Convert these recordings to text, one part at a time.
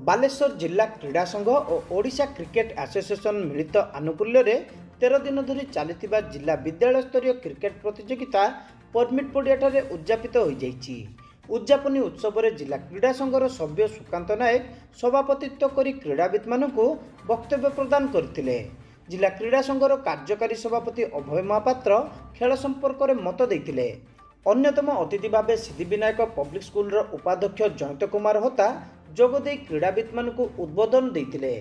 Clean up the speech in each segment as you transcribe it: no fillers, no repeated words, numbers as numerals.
बालेश्वर जिला क्रीड़ा संघ और ओडिशा क्रिकेट एसोसिएशन मिलित आनुकूल्य 13 दिन धरी चली जिला विद्यालय स्तरीय क्रिकेट प्रतियोगिता परमिट पड़िया उद्यापित हो जाइछि। उद्यापनी उत्सव में जिला क्रीड़ा संघर सभ्य सुकांत नायक सभापतित्व कर क्रीड़ाविद मानू वक्तव्य प्रदान करथिले। जिला क्रीड़ा संघर कार्यकारी सभापति अभय महापात्र खेल संपर्क में मत देते। अन्यतम अतिथि भाव सिद्धिविनायक पब्लिक स्कूल उपाध्यक्ष जयंत कुमार होता जोगदे क्रीड़ाविद मानू उद्बोधन देते।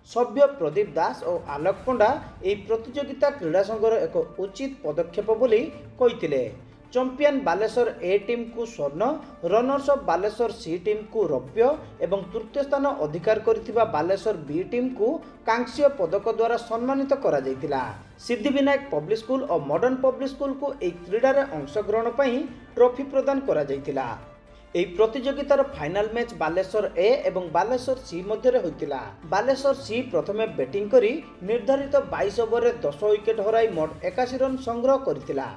सभ्य प्रदीप दास और आलोक पंडा यह प्रतियोगिता क्रीड़ा संघर एक उचित पदक्षेप बोली कहिथिले। चैंपियन बालेश्वर ए टीम को स्वर्ण, runners up Baleswar C team को रौप्य एवं तृतीय स्थान अधिकार करथिबा बालेश्वर बी टीम को कांस्य पदक द्वारा सम्मानित करा जायतिला। सिद्धिविनायक पब्लिक स्कूल और मॉडर्न पब्लिक स्कूल को एक क्रीडा रे अंशग्रहण पई ट्रॉफी प्रदान करा जायतिला। एही प्रतियोगितार फाइनल मैच बालेश्वर ए एवं बालेश्वर सी मध्य होइतिला। बालेश्वर सी प्रथमे बैटिंग करी निर्धारित 22 ओवर रे 10 विकेट हराई मोट 81 रन संग्रह करथिला।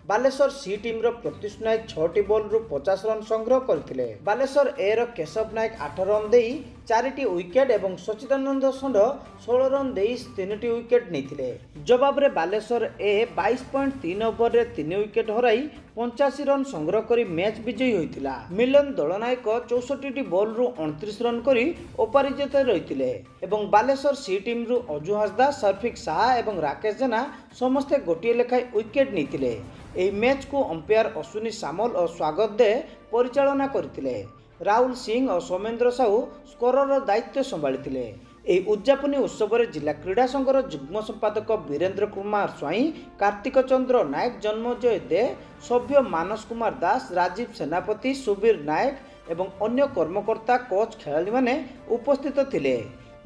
बालेश्वर सी टीम रो प्रत्युष नायक 6टी बॉल रु 50 रन संग्रह करथिले। बालेश्वर ए रो केशव नायक 8 रन देई 4टी विकेट एवं सचिदानंद षंढ 16 रन देई 3टी विकेट नेथिले। जवाब रे बालेश्वर ए 22.3 ओवर रे 3 विकेट हराई 85 रन संग्रह करी मैच विजयी होइतिला। मिलन दलनायक 64टी बॉल रु 29 रन करी अपराजित रहितिले एवं बालेश्वर सी टीम रु अजु हासदा, सर्फिक साहा एवं राकेश जेना समस्ते गोटिए लेखाय विकेट नेथिले। एही मैच को अंपायर अश्विनी सामल और स्वागत दे परिचालना करथिले। राहुल सिंह और सोमेंद्र साहू स्कोरर दायित्व संभाळिथिले। एही उद्यापनी उत्सव में जिला क्रीड़ा संघर जुग्म संपादक वीरेंद्र कुमार स्वाई, कार्तिक चंद्र नायक, जन्मजय दे, सभ्य मानस कुमार दास, राजीव सेनापति, सुबीर नायक एवं अन्य कर्मकर्ता, कोच, खेलाड़ी माने उपस्थित थिले।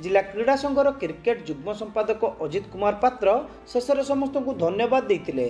जिला क्रीड़ा संघर क्रिकेट जुग्म संपादक अजित कुमार पात्र शेष समस्त को धन्यवाद देते।